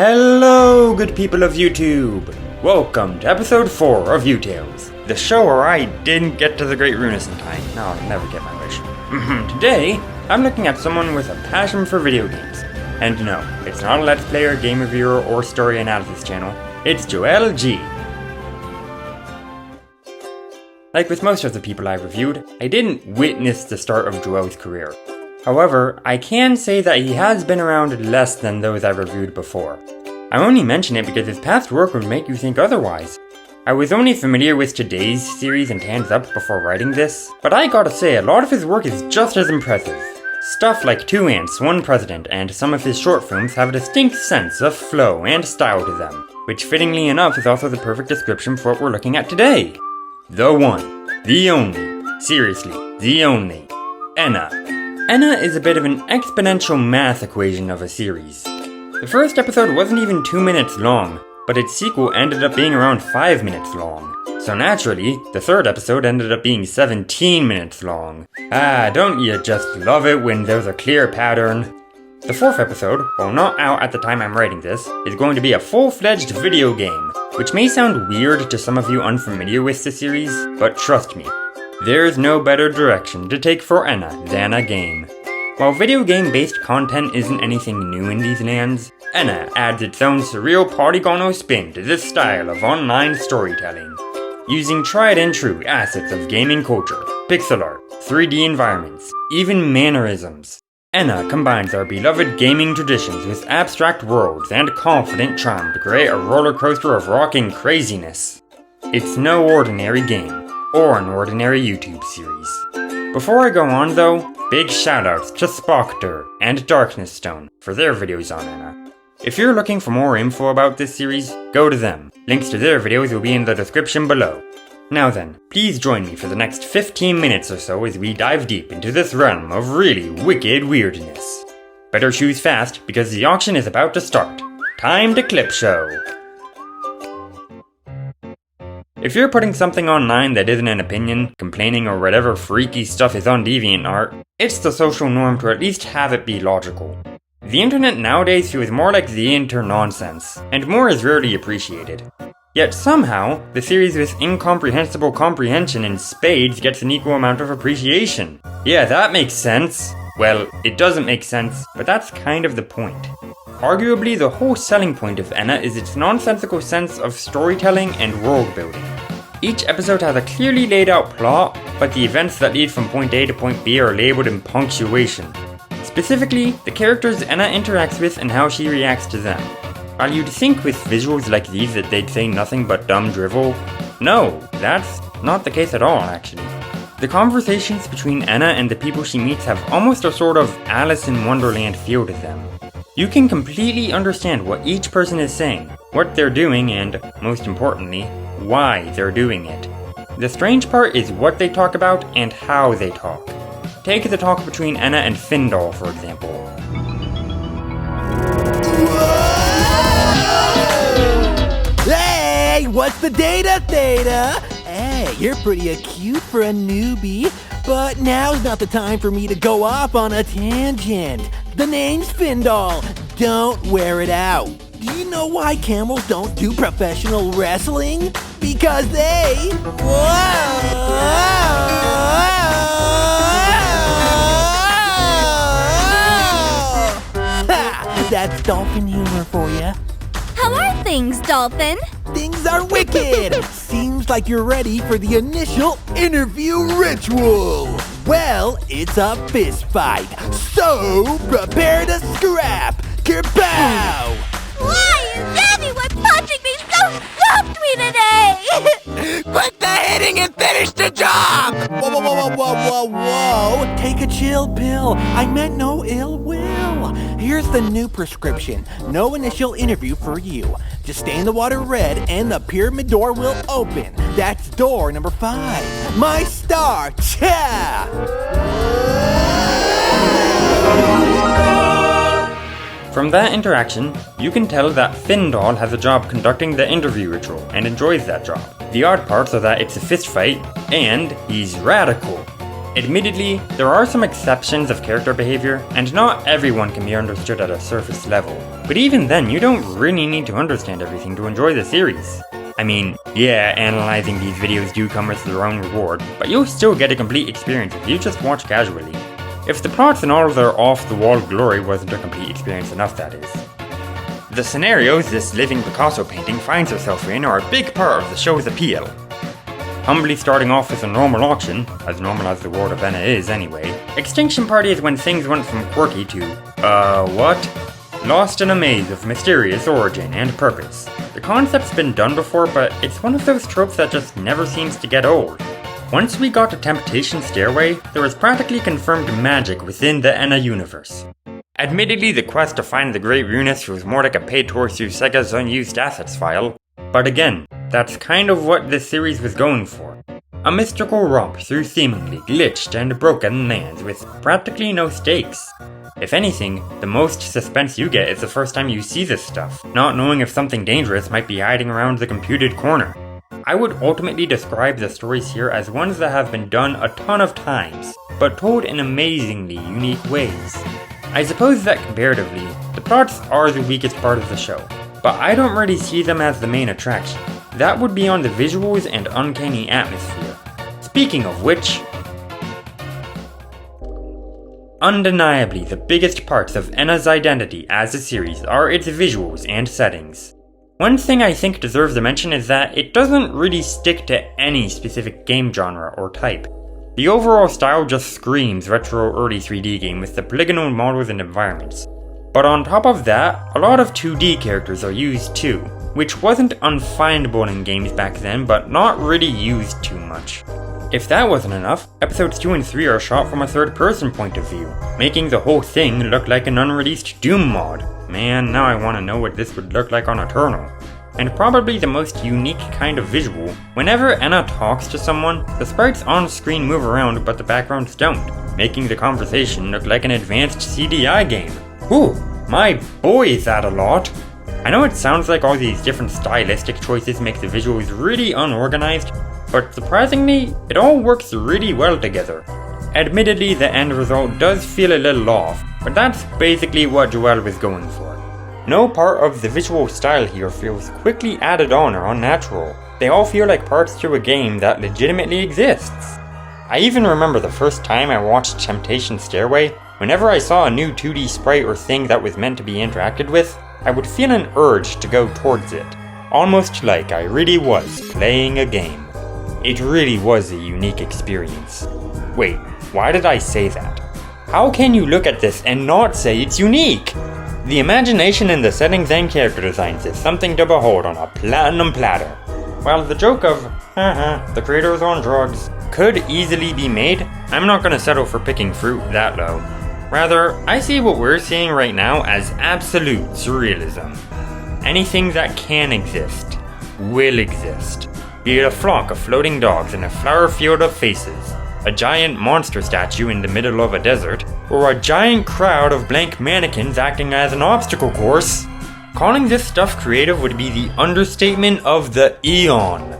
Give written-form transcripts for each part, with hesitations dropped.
Hello, good people of YouTube! Welcome to episode 4 of YouTales, the show where I didn't get to the Great Ruinous in time. No, I'll never get my wish. Today, I'm looking at someone with a passion for video games. And no, it's not a Let's Player, game reviewer, or story analysis channel. It's Joel G. Like with most of the people I've reviewed, I didn't witness the start of Joel's career. However, I can say that he has been around less than those I've reviewed before. I only mention it because his past work would make you think otherwise. I was only familiar with today's series and Hands Up before writing this, but I gotta say a lot of his work is just as impressive. Stuff like 2 Ants, 1 President and some of his short films have a distinct sense of flow and style to them, which fittingly enough is also the perfect description for what we're looking at today. The one, the only, seriously, the only, ENA. ENA is a bit of an exponential math equation of a series. The first episode wasn't even 2 minutes long, but its sequel ended up being around 5 minutes long. So naturally, the third episode ended up being 17 minutes long. Ah, don't you just love it when there's a clear pattern? The fourth episode, while not out at the time I'm writing this, is going to be a full-fledged video game, which may sound weird to some of you unfamiliar with the series, but trust me, there's no better direction to take for ENA than a game. While video game-based content isn't anything new in these lands, ENA adds its own surreal polygonal spin to this style of online storytelling. Using tried and true assets of gaming culture, pixel art, 3D environments, even mannerisms, ENA combines our beloved gaming traditions with abstract worlds and confident charm to create a roller coaster of rocking craziness. It's no ordinary game, or an ordinary YouTube series. Before I go on though, big shoutouts to Spoctor and DarknessStone for their videos on ENA. If you're looking for more info about this series, go to them. Links to their videos will be in the description below. Now then, please join me for the next 15 minutes or so as we dive deep into this realm of really wicked weirdness. Better choose fast because the auction is about to start. Time to clip show! If you're putting something online that isn't an opinion, complaining or whatever freaky stuff is on DeviantArt, it's the social norm to at least have it be logical. The internet nowadays feels more like the inter-nonsense, and more is rarely appreciated. Yet somehow, the series with incomprehensible comprehension in spades gets an equal amount of appreciation. Yeah, that makes sense. Well, it doesn't make sense, but that's kind of the point. Arguably, the whole selling point of ENA is its nonsensical sense of storytelling and world building. Each episode has a clearly laid out plot, but the events that lead from point A to point B are labeled in punctuation. Specifically, the characters ENA interacts with and how she reacts to them. While you'd think with visuals like these that they'd say nothing but dumb drivel, no, that's not the case at all actually. The conversations between ENA and the people she meets have almost a sort of Alice in Wonderland feel to them. You can completely understand what each person is saying, what they're doing, and, most importantly, why they're doing it. The strange part is what they talk about and how they talk. Take the talk between ENA and Findall, for example. Hey, what's the data, Theta? Hey, you're pretty cute for a newbie, but now's not the time for me to go off on a tangent. The name's Findall. Don't wear it out. Do you know why camels don't do professional wrestling? Because they... Ha! That's dolphin humor for you. How are things, Dolphin? Things are wicked! Seems like you're ready for the initial interview ritual. Well, it's a fist fight, so prepare to scrap! Kerpow! Why is everyone punching me so softly today? Quit the hitting and finish the job! Whoa, whoa, whoa, whoa, whoa, whoa! Take a chill pill. I meant no ill will. Here's the new prescription. No initial interview for you. Just stay in the water red and the pyramid door will open. That's door number 5. My star! Cha! From that interaction, you can tell that Findall has a job conducting the interview ritual and enjoys that job. The odd parts are that it's a fist fight, and he's radical. Admittedly, there are some exceptions of character behavior, and not everyone can be understood at a surface level. But even then, you don't really need to understand everything to enjoy the series. I mean, yeah, analyzing these videos do come with their own reward, but you'll still get a complete experience if you just watch casually. If the plots and all of their off-the-wall glory wasn't a complete experience enough, that is. The scenarios this living Picasso painting finds herself in are a big part of the show's appeal. Humbly starting off with a normal auction, as normal as the world of ENA is anyway, Extinction Party is when things went from quirky to, what? Lost in a maze of mysterious origin and purpose. The concept's been done before, but it's one of those tropes that just never seems to get old. Once we got to Temptation Stairway, there was practically confirmed magic within the ENA universe. Admittedly, the quest to find the Great Runus was more like a paid tour through Sega's unused assets file, but again, that's kind of what this series was going for. A mystical romp through seemingly glitched and broken lands with practically no stakes. If anything, the most suspense you get is the first time you see this stuff, not knowing if something dangerous might be hiding around the computed corner. I would ultimately describe the stories here as ones that have been done a ton of times, but told in amazingly unique ways. I suppose that comparatively, the plots are the weakest part of the show, but I don't really see them as the main attraction. That would be on the visuals and uncanny atmosphere. Speaking of which, undeniably the biggest parts of ENA's identity as a series are its visuals and settings. One thing I think deserves a mention is that it doesn't really stick to any specific game genre or type. The overall style just screams retro early 3D game with the polygonal models and environments. But on top of that, a lot of 2D characters are used too, which wasn't unfindable in games back then, but not really used too much. If that wasn't enough, episodes 2 and 3 are shot from a third-person point of view, making the whole thing look like an unreleased Doom mod. Man, now I want to know what this would look like on Eternal. And probably the most unique kind of visual, whenever ENA talks to someone, the sprites on screen move around but the backgrounds don't, making the conversation look like an advanced CDI game. Ooh, my boy is that a lot! I know it sounds like all these different stylistic choices make the visuals really unorganized, but surprisingly, it all works really well together. Admittedly, the end result does feel a little off, but that's basically what Joel was going for. No part of the visual style here feels quickly added on or unnatural. They all feel like parts to a game that legitimately exists. I even remember the first time I watched Temptation Stairway. Whenever I saw a new 2D sprite or thing that was meant to be interacted with, I would feel an urge to go towards it, almost like I really was playing a game. It really was a unique experience. Wait, why did I say that? How can you look at this and not say it's unique? The imagination in the settings and character designs is something to behold on a platinum platter. While the joke of, the creator's on drugs, could easily be made, I'm not gonna settle for picking fruit that low. Rather, I see what we're seeing right now as absolute surrealism. Anything that can exist, will exist. Be it a flock of floating dogs in a flower field of faces, a giant monster statue in the middle of a desert, or a giant crowd of blank mannequins acting as an obstacle course. Calling this stuff creative would be the understatement of the eon.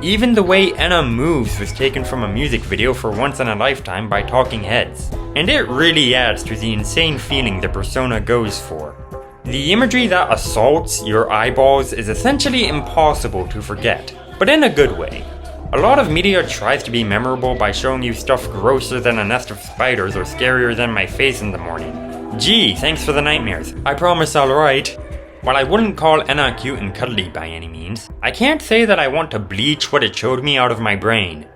Even the way ENA moves was taken from a music video for Once in a Lifetime by Talking Heads, and it really adds to the insane feeling the persona goes for. The imagery that assaults your eyeballs is essentially impossible to forget, but in a good way. A lot of media tries to be memorable by showing you stuff grosser than a nest of spiders or scarier than my face in the morning. Gee, thanks for the nightmares. I promise I'll write. While I wouldn't call ENA cute and cuddly by any means, I can't say that I want to bleach what it showed me out of my brain.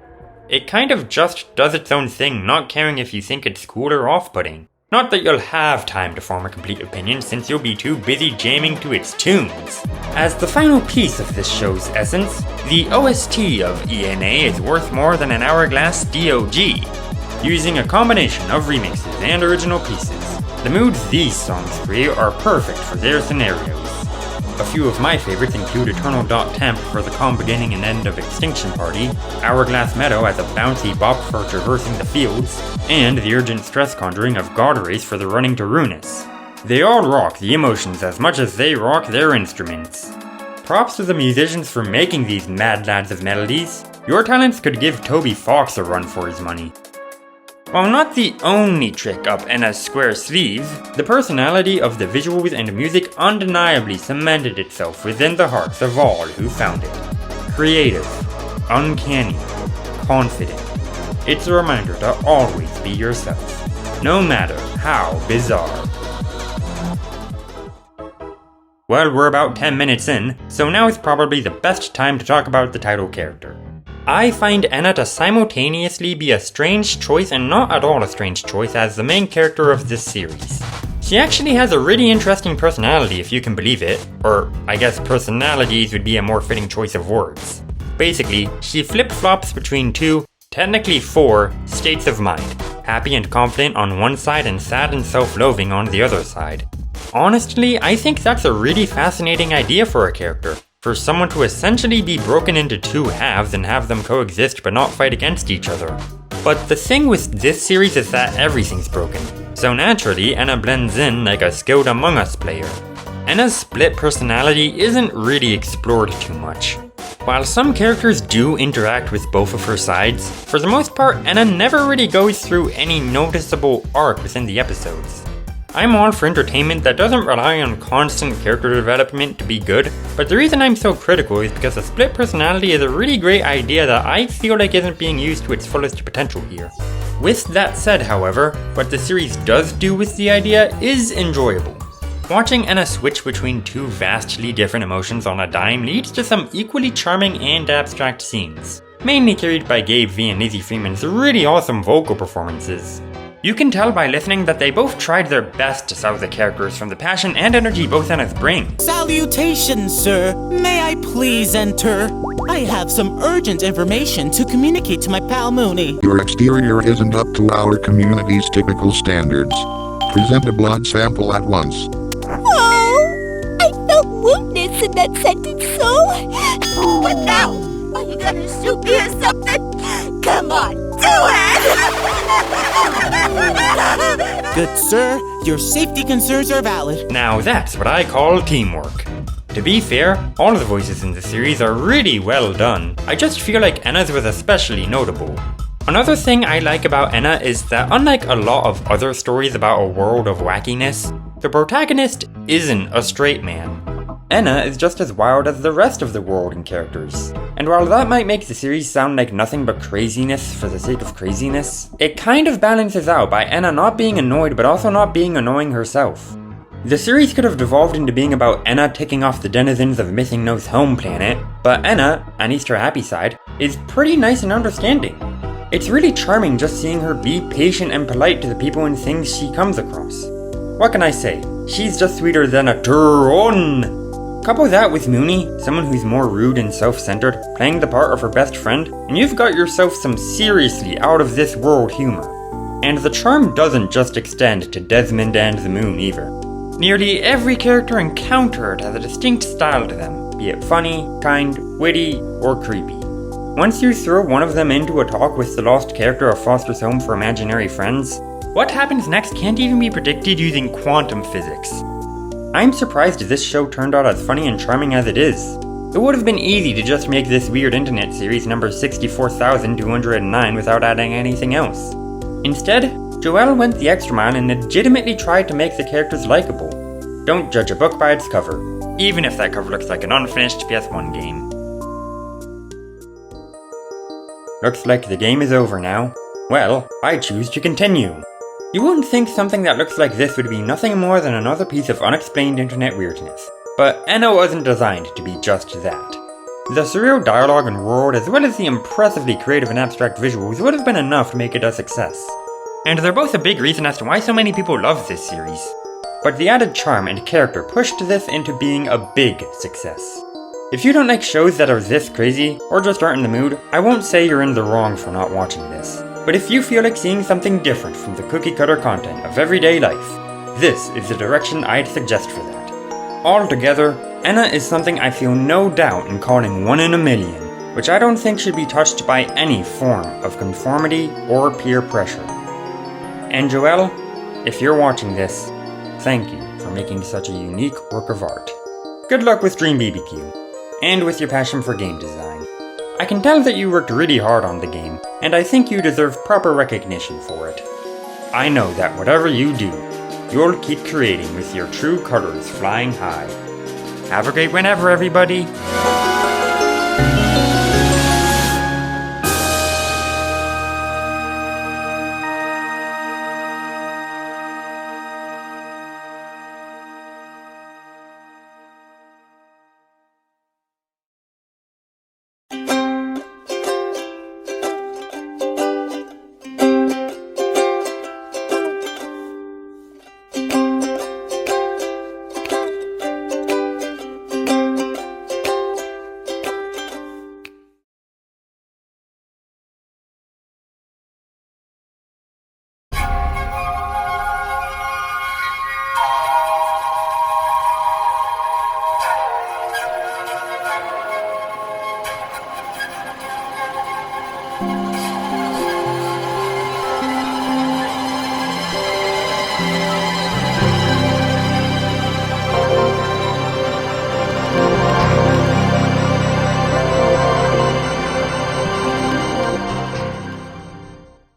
It kind of just does its own thing, not caring if you think it's cool or off-putting. Not that you'll have time to form a complete opinion since you'll be too busy jamming to its tunes. As the final piece of this show's essence, the OST of ENA is worth more than an hourglass DOG. Using a combination of remixes and original pieces, the moods these songs create are perfect for their scenarios. A few of my favorites include Eternal.temp for the calm beginning and end of Extinction Party, Hourglass Meadow as a bouncy bop for traversing the fields, and the urgent stress conjuring of God Race for the running to Runus. They all rock the emotions as much as they rock their instruments. Props to the musicians for making these mad lads of melodies. Your talents could give Toby Fox a run for his money. While not the only trick up ENA's square sleeve, the personality of the visuals and music undeniably cemented itself within the hearts of all who found it. Creative, uncanny, confident. It's a reminder to always be yourself, no matter how bizarre. Well, we're about 10 minutes in, so now is probably the best time to talk about the title character. I find ENA to simultaneously be a strange choice and not at all a strange choice as the main character of this series. She actually has a really interesting personality if you can believe it, or I guess personalities would be a more fitting choice of words. Basically, she flip-flops between two, technically four, states of mind, happy and confident on one side and sad and self-loathing on the other side. Honestly, I think that's a really fascinating idea for a character. For someone to essentially be broken into two halves and have them coexist but not fight against each other. But the thing with this series is that everything's broken, so naturally ENA blends in like a skilled Among Us player. ENA's split personality isn't really explored too much. While some characters do interact with both of her sides, for the most part ENA never really goes through any noticeable arc within the episodes. I'm all for entertainment that doesn't rely on constant character development to be good, but the reason I'm so critical is because a split personality is a really great idea that I feel like isn't being used to its fullest potential here. With that said, however, what the series does do with the idea is enjoyable. Watching ENA switch between two vastly different emotions on a dime leads to some equally charming and abstract scenes, mainly carried by Gabe V and Lizzie Freeman's really awesome vocal performances. You can tell by listening that they both tried their best to sell the characters from the passion and energy both ENA's bring. Salutations, sir. May I please enter? I have some urgent information to communicate to my pal Mooney. Your exterior isn't up to our community's typical standards. Present a blood sample at once. Oh, I felt woundness in that sentence, so... What now? Are you gonna shoot me or something? Come on, do it! Good sir, your safety concerns are valid. Now that's what I call teamwork. To be fair, all of the voices in the series are really well done. I just feel like ENA's was especially notable. Another thing I like about ENA is that unlike a lot of other stories about a world of wackiness, the protagonist isn't a straight man. ENA is just as wild as the rest of the world and characters. And while that might make the series sound like nothing but craziness for the sake of craziness, it kind of balances out by ENA not being annoyed but also not being annoying herself. The series could have devolved into being about ENA ticking off the denizens of Missing No's home planet, but ENA, at least her happy side, is pretty nice and understanding. It's really charming just seeing her be patient and polite to the people and things she comes across. What can I say? She's just sweeter than a turn. Couple that with Mooney, someone who's more rude and self-centered, playing the part of her best friend, and you've got yourself some seriously out-of-this-world humor. And the charm doesn't just extend to Desmond and the Moon either. Nearly every character encountered has a distinct style to them, be it funny, kind, witty, or creepy. Once you throw one of them into a talk with the lost character of Foster's Home for Imaginary Friends, what happens next can't even be predicted using quantum physics. I'm surprised this show turned out as funny and charming as it is. It would have been easy to just make this weird internet series number 64,209 without adding anything else. Instead, Joelle went the extra mile and legitimately tried to make the characters likable. Don't judge a book by its cover, even if that cover looks like an unfinished PS1 game. Looks like the game is over now. Well, I choose to continue. You wouldn't think something that looks like this would be nothing more than another piece of unexplained internet weirdness, but ENA wasn't designed to be just that. The surreal dialogue and world, as well as the impressively creative and abstract visuals, would have been enough to make it a success. And they're both a big reason as to why so many people love this series. But the added charm and character pushed this into being a big success. If you don't like shows that are this crazy, or just aren't in the mood, I won't say you're in the wrong for not watching this. But if you feel like seeing something different from the cookie-cutter content of everyday life, this is the direction I'd suggest for that. Altogether, ENA is something I feel no doubt in calling 1 in a million, which I don't think should be touched by any form of conformity or peer pressure. And Joelle, if you're watching this, thank you for making such a unique work of art. Good luck with Dream BBQ, and with your passion for game design. I can tell that you worked really hard on the game, and I think you deserve proper recognition for it. I know that whatever you do, you'll keep creating with your true colors flying high. Have a great whenever, everybody!